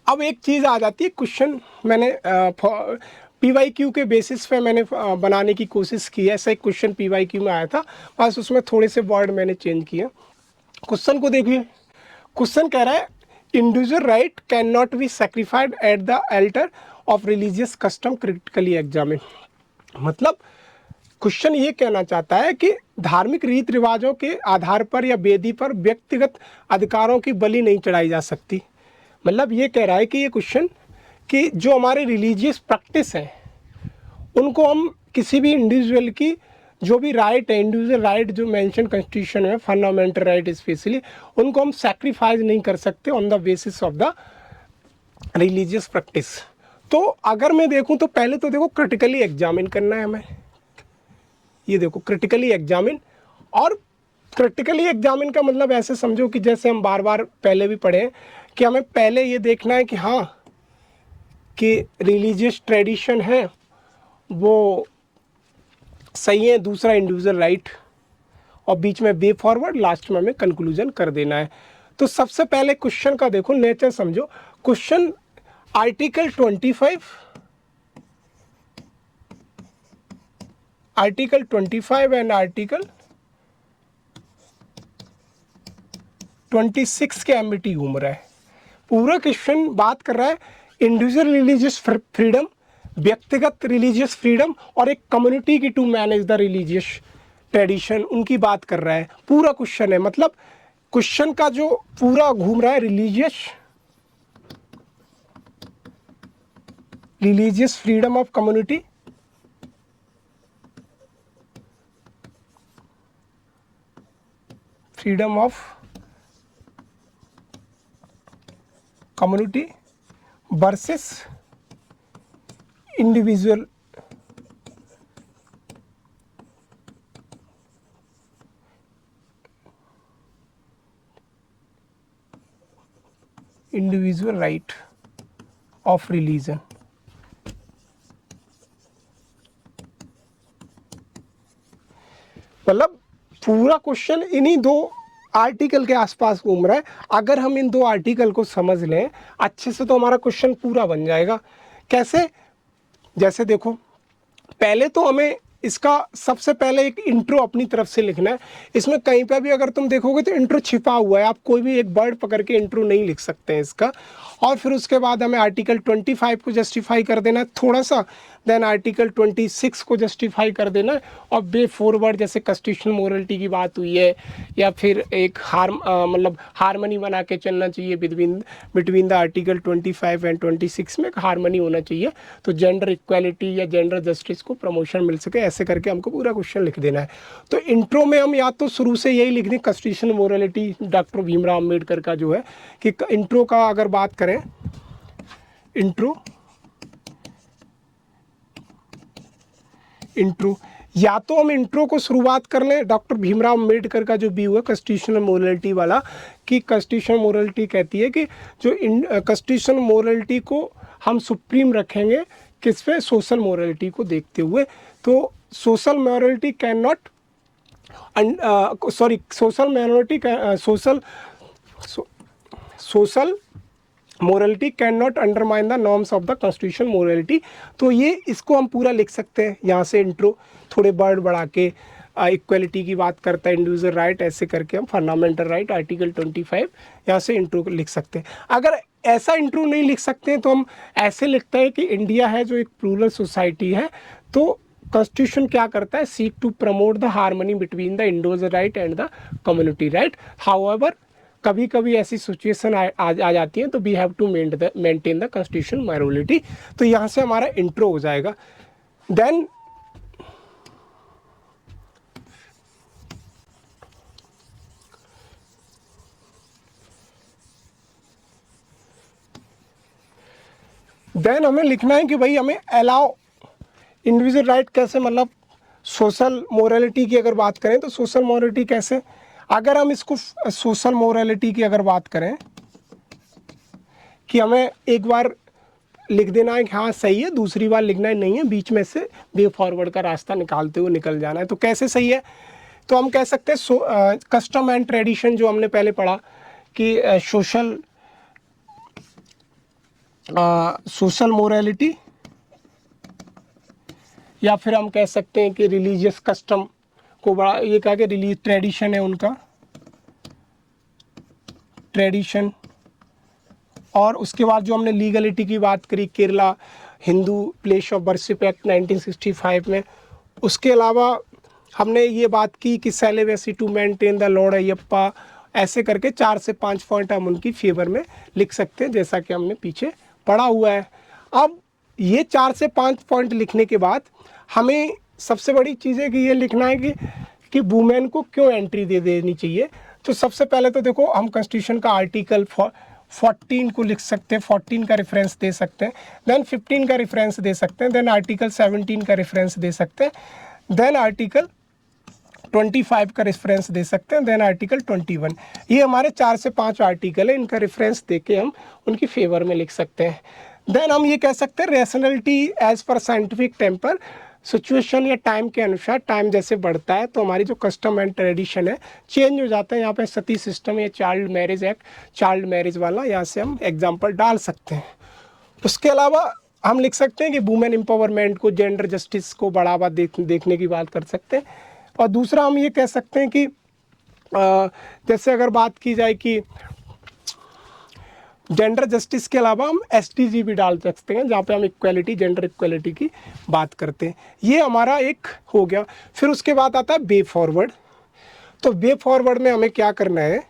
अब एक चीज़ आ जाती है, क्वेश्चन मैंने PYQ के बेसिस पे मैंने बनाने की कोशिश की है। ऐसा एक क्वेश्चन PYQ में आया था, बस उसमें थोड़े से वर्ड मैंने चेंज किए। क्वेश्चन को देखिए, क्वेश्चन कह रहा है individual right can not be सेक्रीफाइड at the alter of religious custom critically examine. मतलब क्वेश्चन ये कहना चाहता है कि धार्मिक रीति रिवाजों के आधार पर या वेदी पर व्यक्तिगत अधिकारों की बलि नहीं चढ़ाई जा सकती। मतलब ये कह रहा है कि ये क्वेश्चन कि जो हमारे रिलीजियस प्रैक्टिस हैं उनको हम किसी भी इंडिविजुअल की जो भी राइट है, इंडिविजुअल राइट जो मेंशन कॉन्स्टिट्यूशन में, फंडामेंटल राइट स्पेशली, उनको हम सैक्रिफाइस नहीं कर सकते on the basis of the religious practice. तो अगर मैं देखूं तो पहले तो देखो क्रिटिकली एग्जामिन करना है हमें, ये देखो क्रिटिकली एग्जामिन। और क्रिटिकली एग्जामिन का मतलब ऐसे समझो कि जैसे हम बार बार पहले भी पढ़े हैं कि हमें पहले ये देखना है कि हाँ कि रिलीजियस ट्रेडिशन है वो सही है, दूसरा इंडिविजुअल राइट, और बीच में वे फॉरवर्ड, लास्ट में हमें कंक्लूजन कर देना है। तो सबसे पहले क्वेश्चन का देखो नेचर समझो। क्वेश्चन आर्टिकल 25 एंड आर्टिकल 26 के एम्बिटी घूम रहा है। पूरा क्वेश्चन बात कर रहा है इंडिविजुअल रिलीजियस फ्रीडम, व्यक्तिगत रिलीजियस फ्रीडम, और एक कम्युनिटी की to manage the religious tradition, उनकी बात कर रहा है। पूरा क्वेश्चन है, मतलब क्वेश्चन का जो पूरा घूम रहा है religious freedom of community, freedom of community versus individual right of religion. मतलब पूरा क्वेश्चन इन्हीं दो आर्टिकल के आसपास घूम रहा है। अगर हम इन दो आर्टिकल को समझ लें अच्छे से तो हमारा क्वेश्चन पूरा बन जाएगा। कैसे? जैसे देखो, पहले तो हमें इसका सबसे पहले एक इंट्रो अपनी तरफ से लिखना है। इसमें कहीं पे भी अगर तुम देखोगे तो इंट्रो छिपा हुआ है, आप कोई भी एक वर्ड पकड़ के इंट्रो नहीं लिख सकते हैं इसका। और फिर उसके बाद हमें आर्टिकल 25 को जस्टिफाई कर देना है थोड़ा सा, देन आर्टिकल 26 को जस्टिफाई कर देना है, और वे फॉरवर्ड जैसे कॉन्स्टिट्यूशनल मोरलिटी की बात हुई है, या फिर एक मतलब हारमनी बना के चलना चाहिए बिटवीन द आर्टिकल 25 एंड 26 में एक हारमनी होना चाहिए, तो जेंडर इक्वालिटी या जेंडर जस्टिस को प्रमोशन मिल सके, ऐसे करके हमको पूरा क्वेश्चन लिख देना है। तो इंट्रो में हम या तो शुरू से यही लिख दें constitutional morality doctor Bhimrao Ambedkar का जो है, कि इंट्रो का अगर बात करें, इंट्रो या तो हम इंट्रो को शुरुआत कर लें डॉक्टर भीमराव अम्बेडकर का जो व्यू है कॉन्स्टिट्यूशनल मोरलिटी वाला, कि कॉन्स्टिट्यूशनल मोरलिटी कहती है कि जो कॉन्स्टिट्यूशनल मोरलिटी को हम सुप्रीम रखेंगे किस पे, सोशल मोरलिटी को देखते हुए। तो social morality can not social morality can not undermine the norms of the constitution morality. तो ये इसको हम पूरा लिख सकते हैं यहाँ से इंट्रो, थोड़े वर्ड बढ़ा के इक्वलिटी की बात करता है, इंडिविजुअल राइट, ऐसे करके हम फंडामेंटल राइट आर्टिकल 25 यहाँ से इंट्रो लिख सकते हैं। अगर ऐसा इंट्रो नहीं लिख सकते हैं तो हम ऐसे लिखते हैं कि इंडिया है जो एक प्लूरल सोसाइटी है, तो कॉन्स्टिट्यूशन क्या करता है, seek to promote the harmony between the individual right and the community right. However कभी कभी ऐसी सिचुएशन आ जाती है तो we have to maintain the constitution minority. तो यहाँ से हमारा इंट्रो हो जाएगा। देन हमें लिखना है कि भाई हमें अलाउ इंडिविजुअल राइट कैसे, मतलब सोशल मोरालिटी की अगर बात करें तो सोशल मोरालिटी कैसे, अगर हम इसको सोशल मोरालिटी की अगर बात करें कि हमें एक बार लिख देना है कि हाँ सही है, दूसरी बार लिखना है नहीं है, बीच में से वे फॉरवर्ड का रास्ता निकालते हुए निकल जाना है। तो कैसे सही है, तो हम कह सकते हैं कस्टम एंड ट्रेडिशन जो हमने पहले पढ़ा कि सोशल मोरालिटी, या फिर हम कह सकते हैं कि रिलीजियस कस्टम को बड़ा, ये कहा कि रिलीज ट्रेडिशन है उनका, ट्रेडिशन। और उसके बाद जो हमने लीगलिटी की बात करी, Kerala Hindu place of worship act 1965 में, उसके अलावा हमने ये बात की कि celibacy to maintain the lord Ayyappa, ऐसे करके 4 से 5 पॉइंट हम उनकी फेवर में लिख सकते हैं, जैसा कि हमने पीछे पढ़ा हुआ है। अब ये 4 से 5 पॉइंट लिखने के बाद हमें सबसे बड़ी चीज़ है कि ये लिखना है कि वुमेन को क्यों एंट्री दे देनी चाहिए। तो सबसे पहले तो देखो, हम कॉन्स्टिट्यूशन का आर्टिकल 14 को लिख सकते हैं, 14 का रेफरेंस दे सकते हैं, देन 15 का रेफरेंस दे सकते हैं, देन आर्टिकल 17 का रेफरेंस दे सकते हैं, देन आर्टिकल 25 का रेफरेंस दे सकते हैं, देन आर्टिकल 21। ये हमारे 4 से 5 आर्टिकल है, इनका रेफरेंस देके हम उनकी फेवर में लिख सकते हैं। देन हम ये कह सकते हैं rationality as per scientific temper, situation या टाइम के अनुसार, टाइम जैसे बढ़ता है तो हमारी जो कस्टम एंड ट्रेडिशन है चेंज हो जाता है। यहाँ पे सती सिस्टम या child marriage act, child marriage वाला यहाँ से हम एग्जांपल डाल सकते हैं। उसके अलावा हम लिख सकते हैं कि वुमेन एम्पावरमेंट को, जेंडर जस्टिस को बढ़ावा देखने की बात कर सकते हैं। और दूसरा हम ये कह सकते हैं कि जैसे अगर बात की जाए कि जेंडर जस्टिस के अलावा हम एसटीजी भी डाल सकते हैं, जहाँ पे हम इक्वलिटी, जेंडर इक्वलिटी की बात करते हैं। ये हमारा एक हो गया। फिर उसके बाद आता है वे फॉरवर्ड। तो वे फॉरवर्ड में हमें क्या करना है,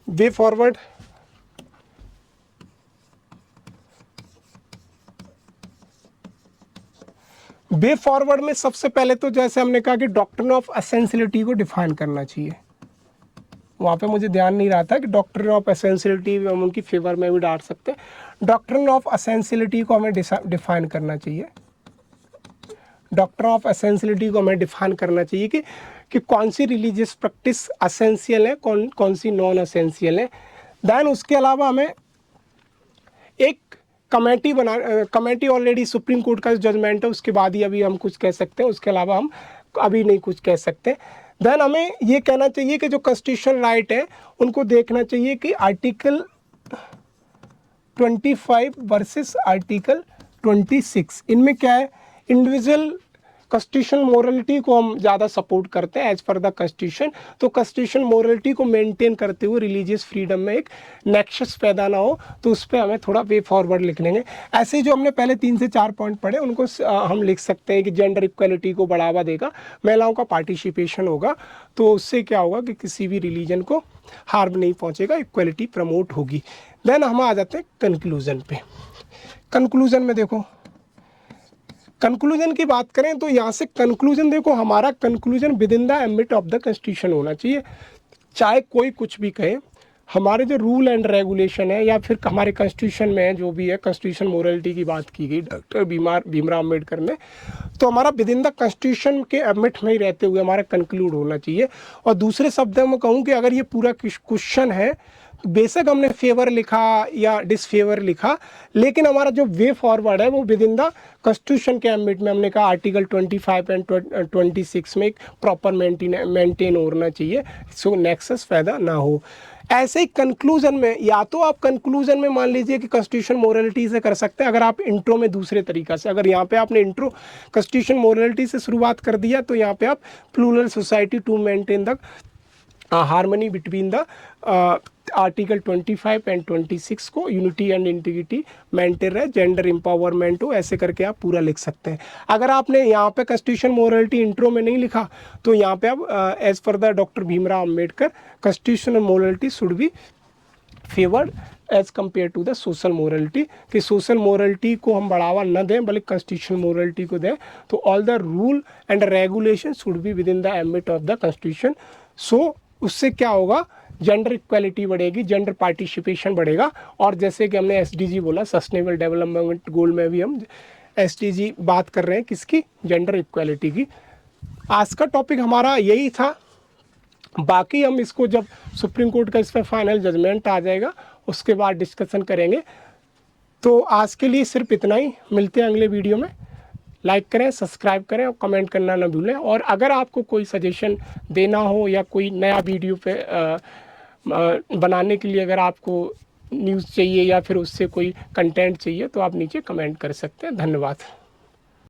वे फॉरवर्ड वे फॉरवर्ड में सबसे पहले तो जैसे हमने कहा कि डॉक्ट्रिन ऑफ एसेंशियलिटी को डिफाइन करना चाहिए। वहाँ पे मुझे ध्यान नहीं रहा था कि डॉक्ट्रिन ऑफ एसेंशियलिटी हम उनकी फेवर में भी डाल सकते हैं। डॉक्ट्रिन ऑफ एसेंशियलिटी को हमें डिफाइन करना चाहिए। डॉक्ट्रिन ऑफ एसेंशियलिटी को हमें डिफाइन करना चाहिए कि कौन सी रिलीजियस प्रैक्टिस एसेंशियल है, कौन सी नॉन एसेंशियल है। देन उसके अलावा हमें एक कमेटी ऑलरेडी सुप्रीम कोर्ट का जजमेंट है, उसके बाद ही अभी हम कुछ कह सकते हैं, उसके अलावा हम अभी नहीं कुछ कह सकते। देन हमें ये कहना चाहिए कि जो कॉन्स्टिट्यूशनल राइट है उनको देखना चाहिए कि आर्टिकल 25 वर्सेस आर्टिकल 26, इनमें क्या है, इंडिविजुअल कॉन्स्टिट्यूशनल मोरालिटी को हम ज़्यादा सपोर्ट करते हैं एज पर द कॉन्स्टिट्यूशन। तो कॉन्स्टिट्यूशनल मोरालिटी को मेंटेन करते हुए रिलीजियस फ्रीडम में एक नेक्सस पैदा ना हो, तो उस पर हमें थोड़ा वे फॉरवर्ड लिख लेंगे। ऐसे जो हमने पहले 3 से 4 पॉइंट पढ़े उनको हम लिख सकते हैं कि जेंडर इक्वलिटी को बढ़ावा देगा, महिलाओं का पार्टिसिपेशन होगा, तो उससे क्या होगा कि किसी भी रिलीजन को हार्म नहीं पहुँचेगा, इक्वलिटी प्रमोट होगी। देन हम आ जाते हैं कंक्लूजन पे। कंक्लूजन में देखो, कंक्लूजन की बात करें तो यहाँ से कंक्लूजन देखो, हमारा conclusion with in the ambit of the constitution होना चाहिए। चाहे कोई कुछ भी कहे, हमारे जो रूल एंड रेगुलेशन है या फिर हमारे कॉन्स्टिट्यूशन में जो भी है, कॉन्स्टिट्यूशन मोरालिटी की बात की गई डॉक्टर भीमराव अम्बेडकर ने, तो हमारा विद इन द कॉन्स्टिट्यूशन के एम्बिट में ही रहते हुए हमारा कंक्लूड होना चाहिए। और दूसरे शब्दों में कहूँ कि अगर ये पूरा क्वेश्चन है, बेशक हमने फेवर लिखा या डिसफेवर लिखा, लेकिन हमारा जो वे फॉरवर्ड है वो विद इन द कॉन्स्टिट्यूशन के एम्बिट में, हमने कहा आर्टिकल 25 एंड 26 में एक प्रॉपर मेंटेन होना चाहिए, सो नेक्सस पैदा ना हो। ऐसे ही कंक्लूजन में, या तो आप कंक्लूजन में मान लीजिए कि कॉन्स्टिट्यूशन मोरालिटी से कर सकते हैं, अगर आप इंट्रो में दूसरे तरीका से, अगर यहाँ पे आपने इंट्रो कॉन्स्टिट्यूशन मोरालिटी से शुरुआत कर दिया, तो यहाँ पे आप plural society to maintain the harmony between the article 25 and 26 को, यूनिटी एंड इंटीग्रिटी मेंटेन रहे, जेंडर एम्पावरमेंट हो, ऐसे करके आप पूरा लिख सकते हैं। अगर आपने यहाँ पे कॉन्स्टिट्यूशन मोरालिटी इंट्रो में नहीं लिखा, तो यहाँ पे आप as per the doctor Bhimrao Ambedkar constitutional morality should be favoured as compare to the social morality, कि सोशल मोरालिटी को हम बढ़ावा न दें बल्कि कॉन्स्टिट्यूशनल मोरालिटी को दें। तो all the rule and regulation should be within the ambit of the constitution. So उससे क्या होगा, जेंडर इक्वालिटी बढ़ेगी, जेंडर पार्टिसिपेशन बढ़ेगा। और जैसे कि हमने एसडीजी बोला, सस्टेनेबल डेवलपमेंट गोल में भी हम एसडीजी बात कर रहे हैं, किसकी, जेंडर इक्वालिटी की। आज का टॉपिक हमारा यही था, बाकी हम इसको जब सुप्रीम कोर्ट का इस पर फाइनल जजमेंट आ जाएगा उसके बाद डिस्कशन करेंगे। तो आज के लिए सिर्फ इतना ही, मिलते हैं अगले वीडियो में। लाइक करें, सब्सक्राइब करें और कमेंट करना ना भूलें। और अगर आपको कोई सजेशन देना हो या कोई नया वीडियो पे बनाने के लिए अगर आपको न्यूज़ चाहिए या फिर उससे कोई कंटेंट चाहिए तो आप नीचे कमेंट कर सकते हैं। धन्यवाद।